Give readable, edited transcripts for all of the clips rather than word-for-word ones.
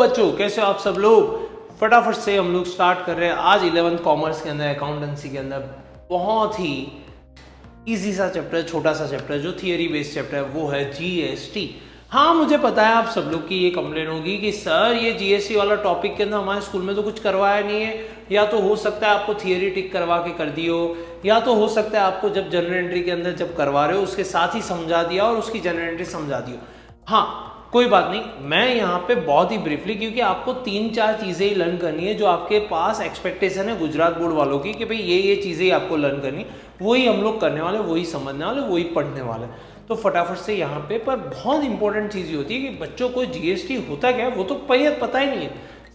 बच्चों, कैसे हो आप सब लोग। फटाफट से हम लोग स्टार्ट कर रहे हैं आज 11th कॉमर्स के अंदर, अकाउंटेंसी के अंदर बहुत ही इजी सा चैप्टर, छोटा सा चैप्टर जो थियरी बेस्ड चैप्टर है वो है जीएसटी। हाँ, मुझे पता है आप सब लोग की ये कंप्लेन होगी कि सर ये जीएसटी वाला टॉपिक के अंदर हमारे स्कूल में तो कुछ करवाया नहीं है, या तो हो सकता है आपको थियरी टिक करवा के कर दी हो, या तो हो सकता है आपको जब जनरल एंट्री के अंदर जब करवा रहे हो उसके साथ ही समझा दिया और उसकी जनरल एंट्री समझा दी हो। हाँ, कोई बात नहीं, मैं यहाँ पे बहुत ही ब्रीफली, क्योंकि आपको 3-4 चीज़ें ही लर्न करनी है जो आपके पास एक्सपेक्टेशन है गुजरात बोर्ड वालों की कि भाई ये चीज़ें ही आपको लर्न करनी, वही हम लोग करने वाले, वही समझने वाले, वही पढ़ने वाले। तो फटाफट से यहाँ पे पर बहुत इंपॉर्टेंट चीज़ ये होती है कि बच्चों को जीएसटी होता क्या है वो तो पता ही नहीं है।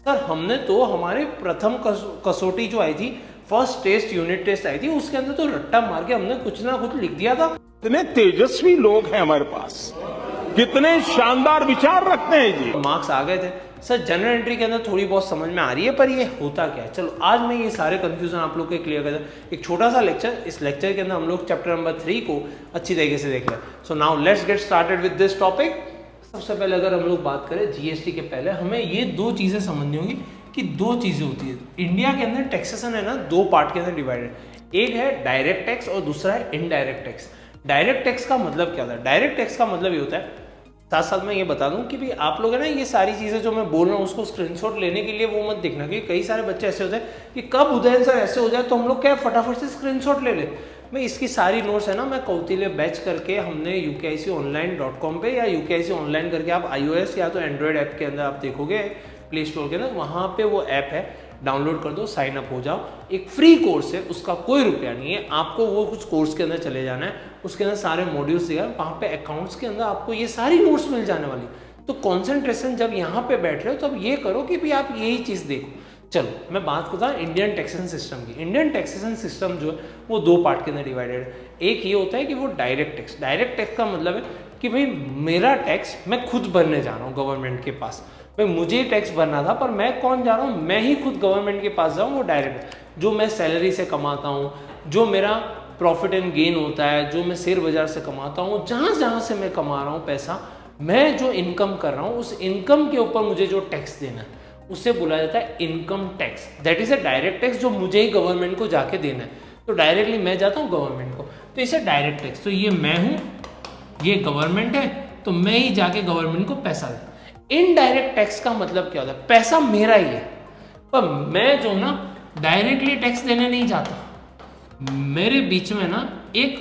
सर हमने तो हमारे प्रथम कसौटी जो आई थी, फर्स्ट टेस्ट यूनिट टेस्ट आई थी, उसके अंदर तो रट्टा मार के हमने कुछ ना कुछ लिख दिया था। इतने तेजस्वी लोग हैं हमारे पास, कितने शानदार विचार रखते हैं जी। मार्क्स आ गए थे। सर जनरल एंट्री के अंदर थोड़ी बहुत समझ में आ रही है, पर ये होता क्या है। चलो आज मैं ये सारे कंफ्यूजन आप लोग के क्लियर कर दूं। एक छोटा सा लेक्चर, इस लेक्चर के अंदर हम लोग चैप्टर नंबर 3 को अच्छी तरीके से देख लें। So now let's get started with this topic. सबसे पहले अगर हम लोग बात करें जीएसटी के पहले, हमें ये दो चीजें समझनी होगी कि दो चीजें होती है इंडिया के अंदर। टैक्सेशन है ना, दो पार्ट के अंदर डिवाइडेड। एक है डायरेक्ट टैक्स और दूसरा है इनडायरेक्ट टैक्स। डायरेक्ट टैक्स का मतलब क्या होता है? डायरेक्ट टैक्स का मतलब ये होता है, साथ साथ मैं ये बता दूं कि भाई आप लोग है ना, ये सारी चीज़ें जो मैं बोल रहा हूँ उसको स्क्रीनशॉट लेने के लिए वो मत देखना, क्योंकि कई सारे बच्चे ऐसे होते हैं कि कब उदयन सर ऐसे हो जाए तो हम लोग क्या फटाफट से स्क्रीनशॉट ले ले। मैं इसकी सारी नोट्स है ना, मैं कौटिल्य बैच करके हमने UKIConline.com पे, या UKIC ऑनलाइन करके आप iOS या तो एंड्रॉयड ऐप के अंदर आप देखोगे प्ले स्टोर के अंदर, वहाँ पे वो ऐप है, डाउनलोड कर दो, साइन अप हो जाओ। एक फ्री कोर्स है, उसका कोई रुपया नहीं है, आपको वो कुछ कोर्स के अंदर चले जाना है, उसके अंदर सारे मॉड्यूल्स दिया, वहाँ पे अकाउंट्स के अंदर आपको ये सारी नोट्स मिल जाने वाली। तो कॉन्सेंट्रेशन जब यहाँ पे बैठ रहे हो तब ये करो कि भाई आप यही चीज़ देखो। चलो मैं बात करता हूँ इंडियन टैक्सेशन सिस्टम की। इंडियन टैक्सेशन सिस्टम जो है वो दो पार्ट के अंदर डिवाइडेड है। एक ये होता है कि वो डायरेक्ट टैक्स। डायरेक्ट टैक्स का मतलब है कि भाई मेरा टैक्स मैं खुद भरने जा रहा हूँ गवर्नमेंट के पास। भाई मुझे टैक्स भरना था पर मैं कौन जा रहा हूँ, मैं ही खुद गवर्नमेंट के पास जाऊँ। वो डायरेक्ट जो मैं सैलरी से कमाता हूँ, जो मेरा प्रॉफिट एंड गेन होता है, जो मैं शेयर बाजार से कमाता हूँ, जहाँ जहाँ से मैं कमा रहा हूँ पैसा, मैं जो इनकम कर रहा हूँ उस इनकम के ऊपर मुझे जो टैक्स देना है उसे बोला जाता है income tax. That is a direct tax जो मुझे ही गवर्नमेंट को जाके देना है। तो डायरेक्टली मैं जाता हूँ गवर्नमेंट को, तो इसे डायरेक्ट टैक्स। तो ये मैं हूँ, ये गवर्नमेंट है, तो मैं ही जाके गवर्नमेंट को पैसा देता। इनडायरेक्ट टैक्स का मतलब क्या होता है? पैसा मेरा ही है पर मैं जो ना डायरेक्टली टैक्स देने नहीं जाता, मेरे बीच में ना एक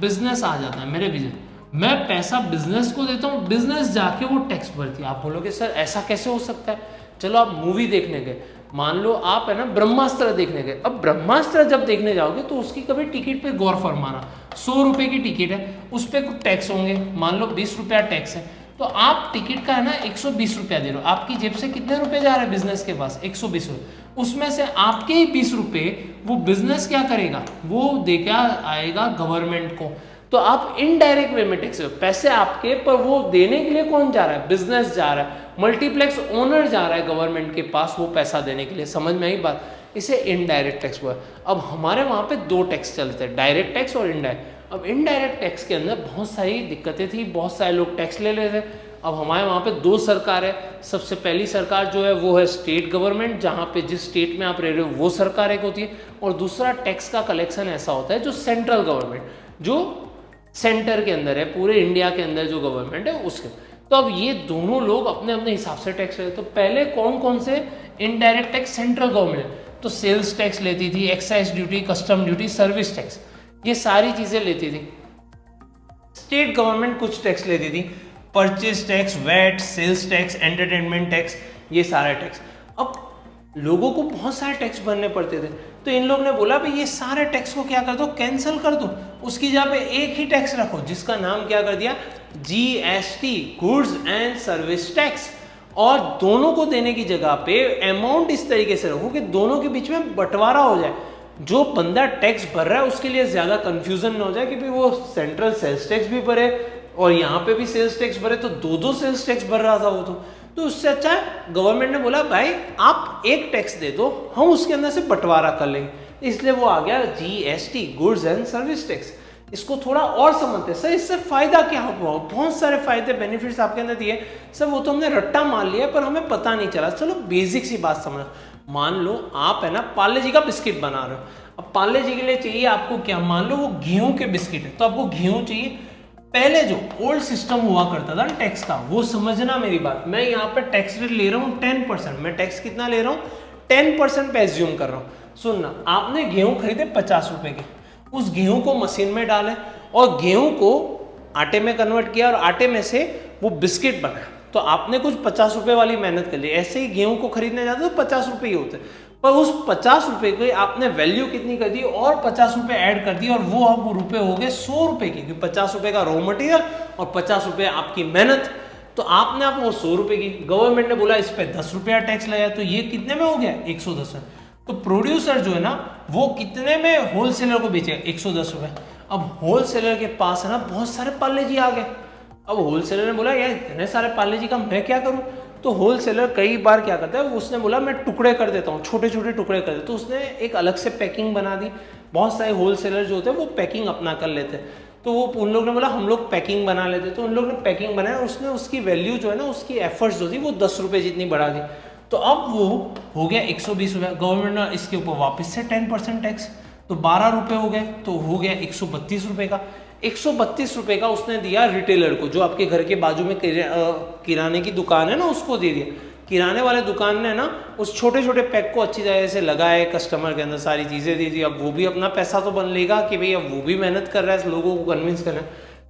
बिजनेस आ जाता है। मेरे बिजनेस, मैं पैसा बिजनेस को देता हूँ, बिजनेस जाके वो टैक्स भरती है। आप बोलोगे सर ऐसा कैसे हो सकता है? चलो आप मूवी देखने गए, मान लो आप है ना ब्रह्मास्त्र देखने गए। अब ब्रह्मास्त्र जब देखने जाओगे तो उसकी कभी टिकट पे गौर फरमाना। 100 रुपए की टिकट है, उस पर कुछ टैक्स होंगे, मान लो 20 रुपया टैक्स है, तो आप टिकट का है ना 120 रुपया दे रहे हो। आपकी जेब से कितने रुपए जा रहे हैं बिजनेस के पास? 120 रुपये। उसमें से आपके ही 20 रुपये वो बिजनेस क्या करेगा, वो देकर आएगा गवर्नमेंट को। तो आप इनडायरेक्ट वे में टैक्स, पैसे आपके पर वो देने के लिए कौन जा रहा है? बिजनेस जा रहा है, मल्टीप्लेक्स ओनर जा रहा है गवर्नमेंट के पास वो पैसा देने के लिए। समझ में आई बात? इसे इनडायरेक्ट टैक्स हुआ। अब हमारे वहाँ पे दो टैक्स चलते हैं, डायरेक्ट टैक्स और इनडायरेक्ट। अब इनडायरेक्ट टैक्स के अंदर बहुत सारी दिक्कतें थी, बहुत सारे लोग टैक्स ले लेते थे। अब हमारे वहाँ पे दो सरकार है। सबसे पहली सरकार जो है वो है स्टेट गवर्नमेंट, जहाँ पे जिस स्टेट में आप रह रहे हो वो सरकार एक होती है, और दूसरा टैक्स का कलेक्शन ऐसा होता है जो सेंट्रल गवर्नमेंट, जो सेंटर के अंदर है, पूरे इंडिया के अंदर जो गवर्नमेंट है उसके। तो अब ये दोनों लोग अपने अपने हिसाब से टैक्स लेते। तो पहले कौन कौन से इनडायरेक्ट टैक्स? सेंट्रल गवर्नमेंट तो सेल्स टैक्स लेती थी, excise duty, custom duty, service tax, ये सारी चीजें लेती थी। स्टेट गवर्नमेंट कुछ टैक्स लेती थी, purchase tax, VAT, sales tax, entertainment tax, ये सारे टैक्स। अब लोगों को बहुत सारे टैक्स भरने पड़ते थे, तो इन लोग ने बोला भाई ये सारे टैक्स को क्या कर दो, कैंसिल कर दो, उसकी जगह पे एक ही टैक्स रखो जिसका नाम क्या कर दिया, GST, goods and service tax. और दोनों को देने की जगह पे अमाउंट इस तरीके से रखो कि दोनों के बीच में बंटवारा हो जाए। जो बंदा टैक्स भर रहा है उसके लिए ज्यादा कंफ्यूजन ना हो जाए कि भाई वो सेंट्रल सेल्स टैक्स भी भरे और यहाँ पे भी सेल्स टैक्स भरे, तो दो सेल्स टैक्स भर रहा था वो। तो उससे अच्छा गवर्नमेंट ने बोला भाई आप एक टैक्स दे दो, हम उसके अंदर से बंटवारा कर लेंगे। इसलिए वो आ गया GST, goods and service tax. इसको थोड़ा और समझते हैं। सर इससे फायदा क्या हुआ? बहुत सारे फायदे बेनिफिट्स आपके अंदर दिए सर, वो तो हमने रट्टा मान लिया पर हमें पता नहीं चला। चलो बेसिक सी बात समझ, मान लो आप है ना पार्ले जी का बिस्किट बना रहे हो। अब पार्ले जी के लिए चाहिए आपको क्या? मान लो वो गेहूं के बिस्किट है, तो आपको गेहूं चाहिए। पहले जो ओल्ड सिस्टम हुआ करता था टैक्स का, वो समझना मेरी बात। मैं यहाँ पे टैक्स रेट ले रहा हूँ 10%। मैं टैक्स कितना ले रहा हूँ? 10% पे एज्यूम कर रहा हूँ। सुनना, आपने गेहूं खरीदे 50 रुपए के, उस गेहूं को मशीन में डाले और गेहूं को आटे में कन्वर्ट किया और आटे में से वो बिस्किट बनाया, तो आपने कुछ 50 रुपए वाली मेहनत कर ली। ऐसे ही गेहूं को खरीदने जाते तो 50 रुपए ही होते, पर उस 50 रुपए की आपने वैल्यू कितनी कर दी और 50 रुपए ऐड कर दी और वो अब रुपए हो गए 100 रुपए की, क्योंकि 50 रुपए का रॉ मटेरियल और 50 रुपए आपकी मेहनत। तो आपने आप वो 100 रुपए की, गवर्नमेंट ने बोला इस पे 10 रुपया टैक्स लगाया, तो ये कितने में हो गया? 110 में। तो प्रोड्यूसर जो है ना वो कितने में होलसेलर को बेचेगा? 110 रुपए। अब होलसेलर के पास है ना बहुत सारे पार्ले जी आ गए। अब होलसेलर ने बोला यार इतने सारे पार्ले जी का मैं क्या करूं? तो होलसेलर कई बार क्या करता है, उसने बोला मैं टुकड़े कर देता हूँ, छोटे छोटे टुकड़े कर देता। तो उसने एक अलग से पैकिंग बना दी। बहुत सारे होलसेलर जो होते हैं वो पैकिंग अपना कर लेते हैं, तो वो उन लोग ने बोला हम लोग पैकिंग बना लेते। तो उन लोग ने पैकिंग बनाया, उसने उसकी वैल्यू जो है ना उसकी एफर्ट्स जो थी वो 10 रुपये जितनी बढ़ा दी। तो अब वो हो गया 120 रुपये। गवर्नमेंट ने इसके ऊपर वापस से 10% टैक्स, तो 12 रुपये हो गए, तो हो गया 132 रुपये का। 132 रुपये का उसने दिया रिटेलर को, जो आपके घर के बाजू में किराने की दुकान है ना उसको दे दिया। किराने वाले दुकान ने ना उस छोटे छोटे पैक को अच्छी तरह से लगाए, कस्टमर के अंदर सारी चीज़ें दे दी। अब वो भी अपना पैसा तो बन लेगा कि भाई अब वो भी मेहनत कर रहा है लोगों को कन्विंस करना है,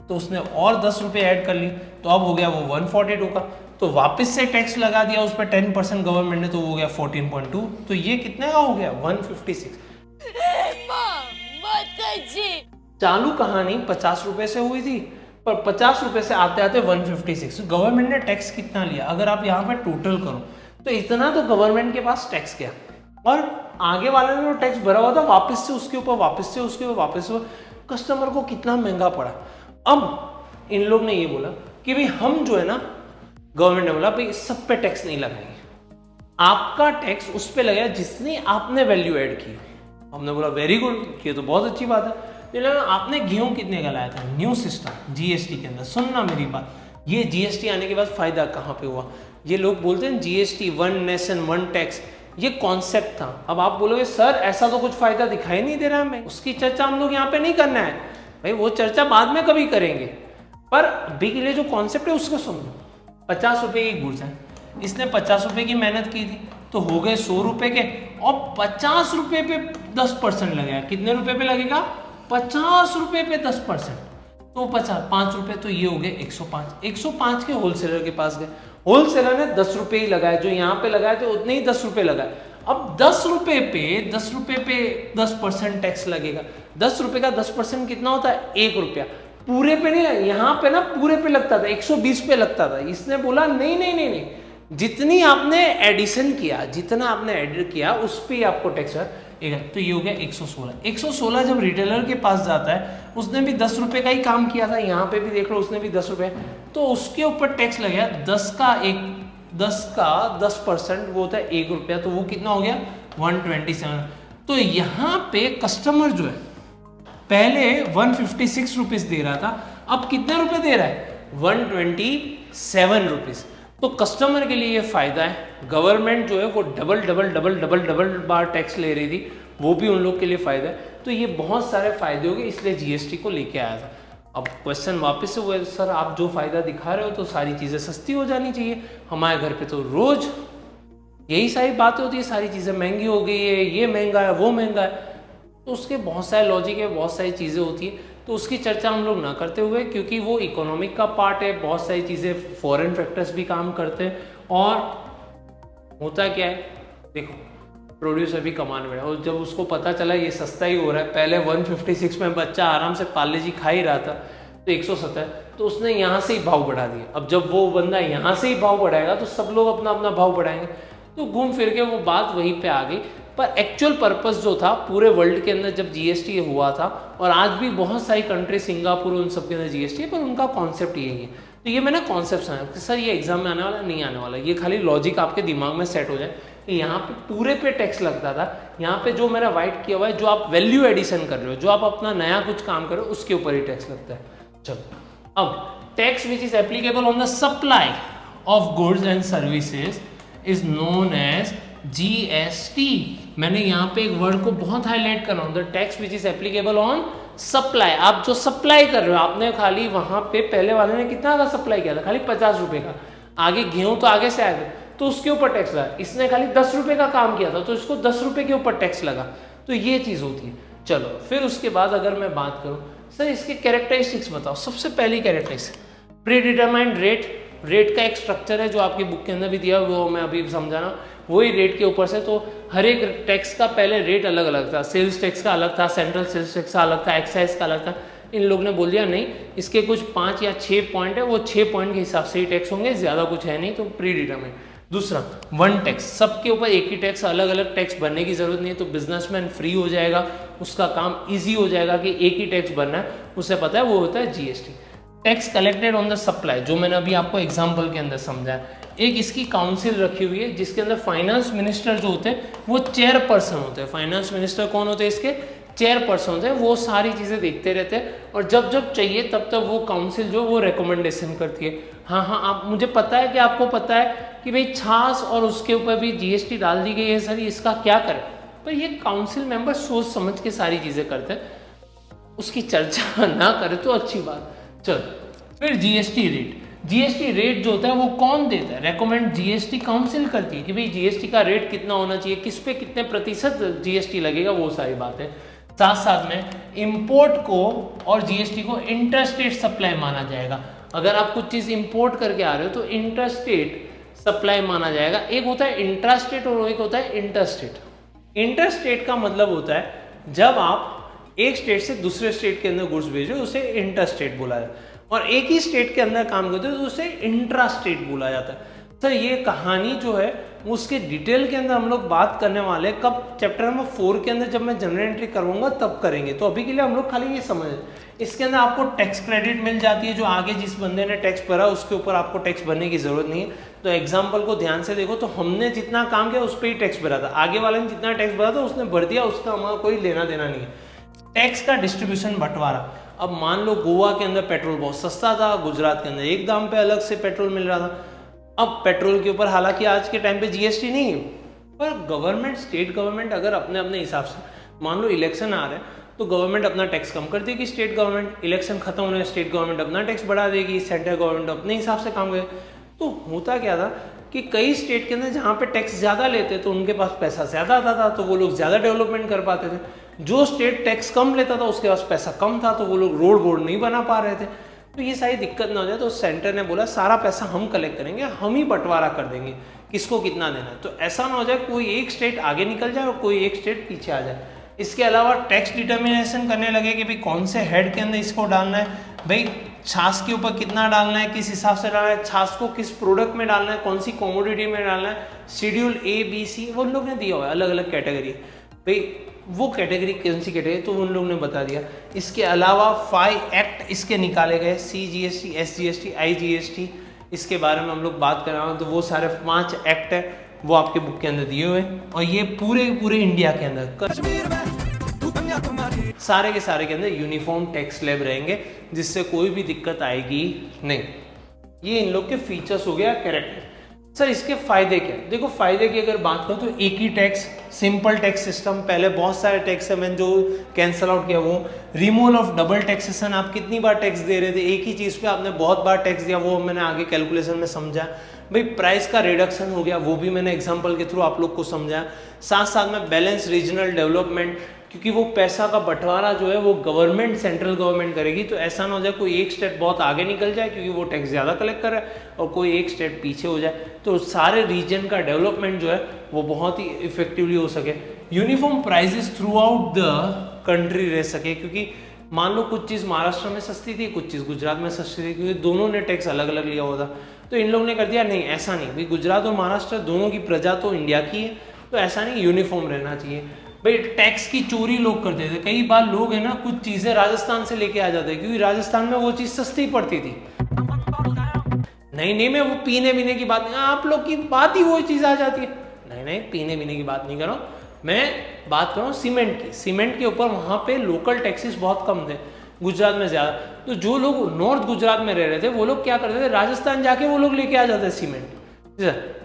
तो उसने और 10 रुपये ऐड कर ली, तो अब हो गया वो 142 का। तो वापस से टैक्स लगा दिया उस पर 10% गवर्नमेंट ने, तो वो हो गया 14.2। तो ये कितने का हो गया? 156। चालू कहानी 50 रुपए से हुई थी, पर 50 रुपए से आते आते 156। गवर्नमेंट ने टैक्स कितना लिया? अगर आप यहाँ पे टोटल करो तो इतना तो गवर्नमेंट के पास टैक्स गया, और आगे वाले ने जो टैक्स भरा हुआ था वापस से उसके ऊपर, वापस से उसके ऊपर, वापस से कस्टमर को कितना महंगा पड़ा। अब इन लोग ने ये बोला कि भाई हम जो है ना, गवर्नमेंट ने बोला भाई सब पे टैक्स नहीं लगाएंगे, आपका टैक्स उस पे लगेगा जितनी आपने वैल्यू ऐड की। हमने बोला वेरी गुड, ये तो बहुत अच्छी बात है। आपने गेहूं कितने का लाया था? न्यू सिस्टम जीएसटी के अंदर। सुनना मेरी बात, ये जीएसटी आने के बाद फायदा कहाँ पे हुआ? ये लोग बोलते हैं GST, one nation one tax, ये कॉन्सेप्ट था। अब आप बोलोगे सर ऐसा तो कुछ फायदा दिखाई नहीं दे रहा हमें, उसकी चर्चा हम लोग यहाँ पे नहीं करना है। भाई वो चर्चा बाद में कभी करेंगे, पर अभी के लिए जो कॉन्सेप्ट है उसको सुनो। 50 रुपए की गुड्स है, इसने 50 रुपए की मेहनत की थी, तो हो गए 100 रुपए के, और 50 रुपए पे 10% लगेगा। कितने रुपए पे लगेगा? 50 रुपए पे 10%, तो 5 रुपए, तो ये हो गए 105। 105 के होलसेलर के पास गए, होलसेलर ने 10 रुपए ही लगाए, जो यहाँ पे लगाए थे उतने ही 10 रुपए लगाए। अब 10 रुपए पे 10% टैक्स लगेगा। 10 रुपए का 10% कितना होता है? 1 रुपया। पूरे पे नहीं, यहाँ पे ना पूरे पे लगता था, 120 पे लगता था। इसने बोला नहीं नहीं नहीं नहीं, जितनी आपने एडिशन किया, जितना आपने एडिट किया उस पर आपको टैक्स है। तो ये हो गया 116। 116 जब रिटेलर के पास जाता है, उसने भी 10 रुपए का ही काम किया था, यहाँ पे भी देख लो उसने भी 10 रुपए, तो उसके ऊपर टैक्स लग गया 10 का 10%, वो होता है 1 रुपया, तो वो कितना हो गया? 127। तो यहाँ पे कस्टमर जो है पहले 156 रुपीज दे रहा था, अब कितने रुपए दे रहा है? 127 रुपीज। तो कस्टमर के लिए ये फायदा है। गवर्नमेंट जो है वो डबल बार टैक्स ले रही थी, वो भी उन लोग के लिए फायदा है। तो ये बहुत सारे फायदे हो गए, इसलिए जीएसटी को लेके आया था। अब क्वेश्चन वापस से हुआ, सर आप जो फायदा दिखा रहे हो तो सारी चीजें सस्ती हो जानी चाहिए, हमारे घर पे तो रोज यही सारी बातें होती है, सारी चीजें महंगी हो गई है, ये महंगा है, वो महंगा है। तो उसके बहुत सारे लॉजिक है, बहुत सारी चीजें होती है, तो उसकी चर्चा हम लोग ना करते हुए, क्योंकि वो इकोनॉमिक का पार्ट है, बहुत सारी चीज़ें फॉरेन फैक्टर्स भी काम करते हैं। और होता क्या है, देखो प्रोड्यूसर भी कमाने में, और जब उसको पता चला ये सस्ता ही हो रहा है, पहले 156 में बच्चा आराम से पार्ले जी खा ही रहा था, तो 170, तो उसने यहाँ से ही भाव बढ़ा दिया। अब जब वो बंदा यहाँ से ही भाव बढ़ाएगा तो सब लोग अपना अपना भाव बढ़ाएंगे, तो घूम फिर के वो बात वहीं पे आ गई। पर एक्चुअल पर्पस जो था पूरे वर्ल्ड के अंदर जब जीएसटी हुआ था, और आज भी बहुत सारी कंट्री, सिंगापुर, उन सब के अंदर जीएसटी है, पर उनका कॉन्सेप्ट यही है। तो ये मैंने कॉन्सेप्ट सुना कि सर ये एग्जाम में आने वाला नहीं आने वाला, ये खाली लॉजिक आपके दिमाग में सेट हो जाए, कि यहाँ पे पूरे पे टैक्स लगता था, यहाँ पे जो मेरा वाइट किया हुआ है, जो आप वैल्यू एडिशन कर रहे हो, जो आप अपना नया कुछ काम कर रहे हो, उसके ऊपर ही टैक्स लगता है। चलो अब tax which is applicable on the supply of goods and services is known as GST। मैंने यहाँ पे एक वर्ड को बहुत हाईलाइट कर रहा हूँ, the tax which is applicable on supply. आप जो सप्लाई कर रहे हो, आपने खाली वहां पे पहले वाले ने कितना का सप्लाई किया था, खाली 50 रुपए का, आगे गेहूं तो आगे से आएगा तो उसके ऊपर टैक्स लगा, इसने खाली 10 रुपए का काम किया था तो इसको 10 रुपए के ऊपर टैक्स लगा। तो ये चीज होती है। चलो फिर उसके बाद अगर मैं बात करूं, सर इसके कैरेक्टरिस्टिक्स बताओ। सबसे पहली characteristic pre determined rate. Rate का एक स्ट्रक्चर है जो आपकी बुक के अंदर भी दिया, वो मैं अभी समझा रहा हूँ, वही रेट के ऊपर से। तो हर एक टैक्स का पहले रेट अलग अलग था, सेल्स टैक्स का अलग था, सेंट्रल सेल्स टैक्स का अलग था, एक्साइज का अलग था। इन लोग ने बोल दिया नहीं, इसके कुछ 5 या 6 पॉइंट है, वो 6 पॉइंट के हिसाब से ही टैक्स होंगे, ज्यादा कुछ है नहीं, तो प्री डिटरमाइंड। दूसरा वन टैक्स, सबके ऊपर एक ही टैक्स, अलग अलग टैक्स भरने की जरूरत नहीं है, तो बिजनेसमैन फ्री हो जाएगा, उसका काम इजी हो जाएगा कि एक ही टैक्स भरना है, उसे पता है, वो होता है GST। Tax collected on the supply, जो मैंने अभी आपको एग्जांपल के अंदर समझाया। एक इसकी काउंसिल रखी हुई है जिसके अंदर फाइनेंस मिनिस्टर जो होते हैं वो चेयरपर्सन होते हैं। फाइनेंस मिनिस्टर कौन होते हैं, इसके चेयरपर्सन होते हैं। वो सारी चीजें देखते रहते हैं और जब जब चाहिए तब तब वो काउंसिल जो वो रिकमेंडेशन करती है। हाँ, आप मुझे पता है कि आपको पता है कि भाई छाछ और उसके ऊपर भी GST डाल दी गई है सर, इसका क्या करें, पर ये काउंसिल मेंबर सोच समझ के सारी चीजें करते हैं, उसकी चर्चा ना करें तो अच्छी बात। चलो फिर GST रेट। GST रेट जो होता है वो कौन देता है, रेकमेंड GST काउंसिल करती है कि भाई GST का रेट कितना होना चाहिए, किस पे कितने प्रतिशत GST लगेगा, वो सारी बातें। साथ साथ में इंपोर्ट को और GST को इंटरस्टेट सप्लाई माना जाएगा। अगर आप कुछ चीज इंपोर्ट करके आ रहे हो तो इंटरस्टेट सप्लाई माना जाएगा। एक होता है इंट्रास्टेट और एक होता है इंटरस्टेट। इंटरस्टेट का मतलब होता है जब आप एक स्टेट से दूसरे स्टेट के अंदर गुड्स भेजो, उसे इंटरस्टेट बोला जाता है, और एक ही स्टेट के अंदर काम करते हो तो उसे इंट्रास्टेट बोला जाता है। सर ये कहानी जो है उसके डिटेल के अंदर हम लोग बात करने वाले हैं कब, चैप्टर नंबर 4 के अंदर जब मैं जनरल एंट्री करूंगा तब करेंगे। तो अभी के लिए हम लोग खाली ये समझ, इसके अंदर आपको टैक्स क्रेडिट मिल जाती है, जो आगे जिस बंदे ने टैक्स भरा उसके ऊपर आपको टैक्स भरने की जरूरत नहीं है। तो एग्जाम्पल को ध्यान से देखो, तो हमने जितना काम किया उस पर ही टैक्स भरा था, आगे वाले ने जितना टैक्स भरा था उसने भर दिया, उसका हमारा कोई लेना देना नहीं है। टैक्स का डिस्ट्रीब्यूशन बंटवारा। अब मान लो गोवा के अंदर पेट्रोल बहुत सस्ता था, गुजरात के अंदर एक दाम पे अलग से पेट्रोल मिल रहा था। अब पेट्रोल के ऊपर हालांकि आज के टाइम पे GST नहीं है, पर गवर्नमेंट, स्टेट गवर्नमेंट अगर अपने अपने हिसाब से, मान लो इलेक्शन आ रहे हैं तो गवर्नमेंट अपना टैक्स कम कर देगी, स्टेट गवर्नमेंट, इलेक्शन खत्म होने स्टेट गवर्नमेंट अपना टैक्स बढ़ा देगी, सेंट्रल गवर्नमेंट अपने हिसाब से काम करेगी। तो होता क्या था कि कई स्टेट के अंदर जहाँ पे टैक्स ज्यादा लेते तो उनके पास पैसा ज्यादा आता था, तो वो लोग ज्यादा डेवलपमेंट कर पाते थे। जो स्टेट टैक्स कम लेता था उसके पास पैसा कम था, तो वो लोग रोड वोड नहीं बना पा रहे थे। तो ये सारी दिक्कत ना हो जाए, तो सेंटर ने बोला सारा पैसा हम कलेक्ट करेंगे, हम ही बंटवारा कर देंगे किसको कितना देना है। तो ऐसा ना हो जाए कोई एक स्टेट आगे निकल जाए और कोई एक स्टेट पीछे आ जाए। इसके अलावा टैक्स डिटर्मिनेशन करने लगे कि भाई कौन से हेड के अंदर इसको डालना है, भाई छाछ के ऊपर कितना डालना है, किस हिसाब से डालना है, छाछ को किस प्रोडक्ट में डालना है, कौन सी कॉमोडिटी में डालना है, शेड्यूल A, B, C वो लोग ने दिया हुआ है, अलग अलग कैटेगरी। भाई वो कैटेगरी कौन सी कैटेगरी तो उन लोग ने बता दिया। इसके अलावा 5 एक्ट इसके निकाले गए, CGST, SGST, IGST, इसके बारे में हम लोग बात कर रहे हैं। तो वो सारे 5 एक्ट है वो आपके बुक के अंदर दिए हुए हैं, और ये पूरे इंडिया के अंदर सारे के सारे के अंदर यूनिफॉर्म टैक्स स्लैब रहेंगे, जिससे कोई भी दिक्कत आएगी नहीं। ये इन लोग के फीचर्स हो गया, कैरेक्टर। सर इसके फायदे क्या, देखो फायदे की अगर बात करो तो एक ही टैक्स, सिंपल टैक्स सिस्टम। पहले बहुत सारे टैक्स है, मैंने जो कैंसल आउट किया वो रिमूवल ऑफ डबल टैक्सेशन। आप कितनी बार टैक्स दे रहे थे एक ही चीज पे, आपने बहुत बार टैक्स दिया, वो मैंने आगे कैलकुलेशन में समझा। भाई प्राइस का रिडक्शन हो गया, वो भी मैंने एग्जांपल के थ्रू आप लोग को समझाया। साथ साथ में बैलेंस रीजनल डेवलपमेंट, क्योंकि वो पैसा का बंटवारा जो है वो गवर्नमेंट, सेंट्रल गवर्नमेंट करेगी। तो ऐसा ना हो जाए कोई एक स्टेट बहुत आगे निकल जाए क्योंकि वो टैक्स ज़्यादा कलेक्ट कर रहा है, और कोई एक स्टेट पीछे हो जाए, तो सारे रीजन का डेवलपमेंट जो है वो बहुत ही इफेक्टिवली हो सके। Uniform prices throughout the country रह सके, क्योंकि मान लो कुछ चीज़ महाराष्ट्र में सस्ती थी, कुछ चीज़ गुजरात में सस्ती थी, क्योंकि दोनों ने टैक्स अलग अलग लिया हुआ था। तो इन लोगों ने कर दिया नहीं, ऐसा नहीं, भाई गुजरात और महाराष्ट्र दोनों की प्रजा तो इंडिया की है, तो ऐसा नहीं, यूनिफॉर्म रहना चाहिए। भाई टैक्स की चोरी लोग करते थे, कई बार लोग है ना कुछ चीजें राजस्थान से लेके आ जाते हैं क्योंकि राजस्थान में वो चीज सस्ती पड़ती थी। नहीं मैं वो पीने की बात नहीं, आप लोग की बात ही वो चीज आ जाती है, मैंने पीने वीने की बात नहीं कर रहा हूँ, मैं बात कर रहा हूँ सीमेंट की। सीमेंट के ऊपर वहाँ पे लोकल टैक्सेस बहुत कम थे, गुजरात में ज़्यादा। तो जो लोग नॉर्थ गुजरात में रह रहे थे वो लोग क्या करते थे, राजस्थान जाके वो लोग लेके आ जाते सीमेंट।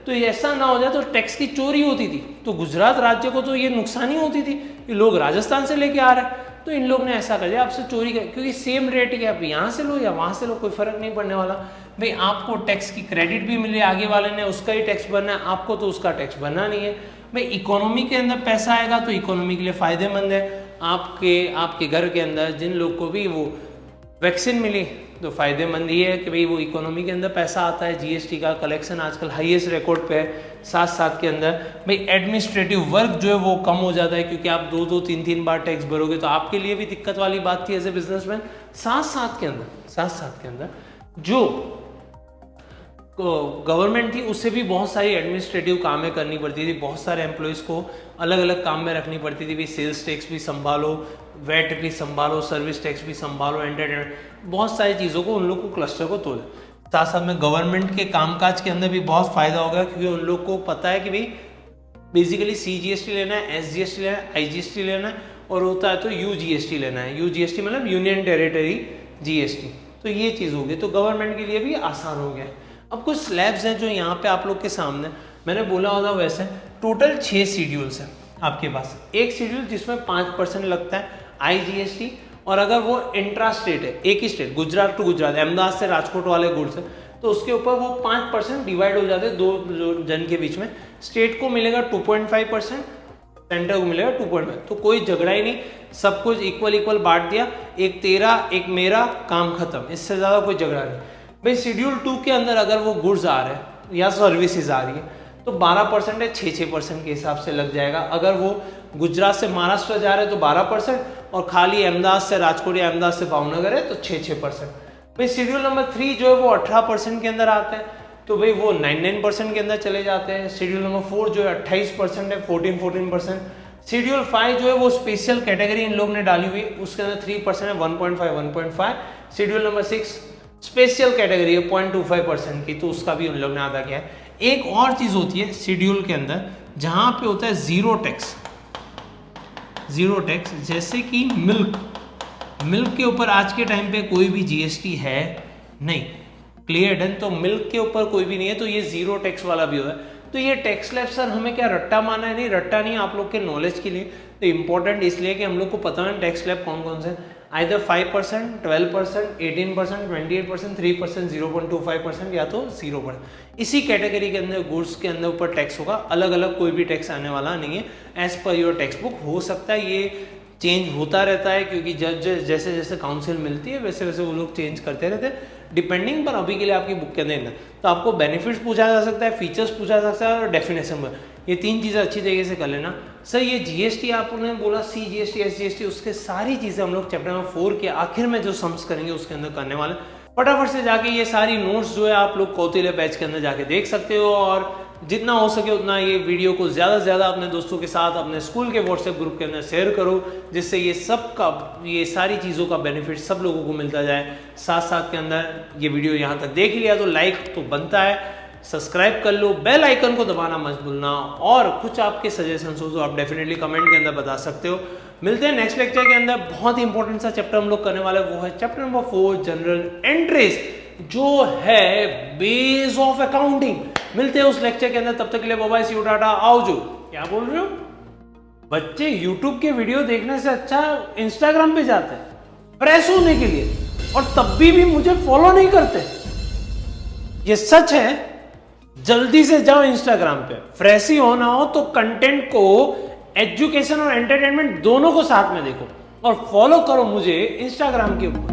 तो ऐसा ना हो जाए तो टैक्स की चोरी होती थी, तो गुजरात राज्य को तो ये नुकसान ही होती थी कि लोग राजस्थान से लेके आ रहे हैं। तो इन लोग ने ऐसा कर दिया, आपसे चोरी कर, क्योंकि सेम रेट है, आप यहाँ से लो या वहाँ से लो, कोई फर्क नहीं पड़ने वाला भाई। आपको टैक्स की क्रेडिट भी मिले, आगे वाले ने उसका ही टैक्स भरना है, आपको तो उसका टैक्स भरना नहीं है भाई। इकोनॉमी के अंदर पैसा आएगा तो इकोनॉमी के लिए फायदेमंद है। आपके घर के अंदर जिन लोग को भी वो वैक्सीन मिली तो फायदेमंद ये है कि भाई वो इकोनॉमी के अंदर पैसा आता है। जीएसटी का कलेक्शन आजकल हाईएस्ट रिकॉर्ड पे है। साथ के अंदर भाई एडमिनिस्ट्रेटिव वर्क जो है वो कम हो जाता है, क्योंकि आप 2-2, 3-3 बार टैक्स भरोगे तो आपके लिए भी दिक्कत वाली बात थी एज ए बिजनेसमैन। साथ के अंदर जो गवर्नमेंट थी उससे भी बहुत सारी एडमिनिस्ट्रेटिव कामें करनी पड़ती थी, बहुत सारे एम्प्लॉयज़ को अलग अलग काम में रखनी पड़ती थी। भी सेल्स टैक्स भी संभालो, वैट भी संभालो, सर्विस टैक्स भी संभालो, एंटरटेनमेंट, बहुत सारी चीज़ों को उन लोग को क्लस्टर को तोड़। साथ में गवर्नमेंट के कामकाज के अंदर भी बहुत फ़ायदा होगा, क्योंकि उन लोग को पता है कि भाई बेसिकली CGST लेना है, SGST लेना है, IGST लेना है, और होता है तो UGST लेना है। UGST मतलब यूनियन टेरिटरी GST। तो ये चीज़ होगी तो गवर्नमेंट के लिए भी आसान हो गया। अब कुछ स्लैब्स हैं जो यहाँ पे आप लोग के सामने मैंने बोला होगा, वैसे टोटल 6 शेड्यूल्स हैं आपके पास। एक शेड्यूल जिसमें 5% लगता है IGST, और अगर वो इंट्रा स्टेट है, एक ही स्टेट गुजरात टू गुजरात, अहमदाबाद से राजकोट वाले गुड्स है, तो उसके ऊपर वो 5% डिवाइड हो जाते हैं दो जन के बीच में। स्टेट को मिलेगा 2.5%, सेंटर को मिलेगा 2.5। तो कोई झगड़ा ही नहीं, सब कुछ इक्वल बांट दिया, एक तेरा एक मेरा, काम खत्म, इससे ज़्यादा कोई झगड़ा नहीं भाई। शेड्यूल 2 के अंदर अगर वो गुड्स आ रहे हैं या सर्विसेज आ रही है तो 12% है, 6% के हिसाब से लग जाएगा। अगर वो गुजरात से महाराष्ट्र जा रहे हैं तो 12%, और खाली अहमदाबाद से राजकोट या अहमदाबाद से भावनगर है तो 6% भाई। शेड्यूल नंबर 3 जो है वो 18% के अंदर आता है, तो भाई वो 9% के अंदर चले जाते हैं। शेड्यूल नंबर 4 जो है 28% है, 14%। शेड्यूल 5 जो है वो स्पेशल कैटेगरी इन लोग ने डाली हुई, उसके अंदर 3% है, 1.5। शेड्यूल नंबर 6 स्पेशल कैटेगरी है 0.25% की, तो उसका भी उन लोग ने अदा किया है। एक और चीज़ होती है शेड्यूल के अंदर जहाँ पे होता है जीरो टैक्स, जैसे कि मिल्क के ऊपर आज के टाइम पे कोई भी GST है नहीं, क्लियर डन। तो मिल्क के ऊपर कोई भी नहीं है, तो ये जीरो टैक्स वाला भी होता है। तो ये टैक्स स्लैब सर हमें क्या रट्टा माना है? नहीं, रट्टा नहीं, आप लोग के नॉलेज के लिए तो इंपॉर्टेंट इसलिए कि हम लोग को पता है टैक्स स्लैब कौन कौन से, आइदर 5%, 12%, 18%, 28%, 3%, 0.25% या तो 0%। इसी कैटेगरी के अंदर गुड्स के अंदर ऊपर टैक्स होगा, अलग अलग कोई भी टैक्स आने वाला नहीं है। As per your text book हो सकता है ये चेंज होता रहता है, क्योंकि जैसे जैसे काउंसिल मिलती है वैसे वैसे वो लोग चेंज करते रहते हैं डिपेंडिंग। पर अभी के लिए आपकी बुक के अंदर तो आपको बेनिफिट्स पूछा जा सकता है, फीचर्स पूछा जा सकता है और डेफिनेशन में, ये 3 चीज़ें अच्छी तरीके से कर लेना। सर ये GST आपने बोला CGST SGST, उसके सारी चीज़ें हम लोग चैप्टर नंबर 4 के आखिर में जो सम्स करेंगे उसके अंदर करने वाले। फटाफट से जाके ये सारी नोट्स जो है आप लोग कौतिल्य बैच के अंदर जाके देख सकते हो, और जितना हो सके उतना ये वीडियो को ज़्यादा से ज़्यादा अपने दोस्तों के साथ अपने स्कूल के व्हाट्सएप ग्रुप के अंदर शेयर करो, जिससे ये सारी चीज़ों का बेनिफिट सब लोगों को मिलता जाए। साथ के अंदर ये वीडियो यहाँ तक देख लिया तो लाइक तो बनता है, सब्सक्राइब कर लो, बेल आइकन को दबाना मत भूलना, और कुछ आपके सजेशंस हो तो आप डेफिनेटली कमेंट के अंदर बता सकते हो। मिलते हैं नेक्स्ट लेक्चर के अंदर। बहुत ही इंपॉर्टेंट सा चैप्टर हम लोग करने वाले, वो है चैप्टर नंबर 4 जनरल एंट्रीज, जो है बेस ऑफ अकाउंटिंग। मिलते हैं उस लेक्चर के अंदर, तब तक के लिए bye bye, see you, ta-ta, आओ जो। क्या बोल रहे हो बच्चे? यूट्यूब के वीडियो देखने से अच्छा इंस्टाग्राम पे जाते हैं फ्रेश होने के लिए, और तब भी मुझे फॉलो नहीं करते। ये सच है। जल्दी से जाओ इंस्टाग्राम पे, फ्रेश ही होना हो तो कंटेंट को, एजुकेशन और एंटरटेनमेंट दोनों को साथ में देखो, और फॉलो करो मुझे इंस्टाग्राम के ऊपर।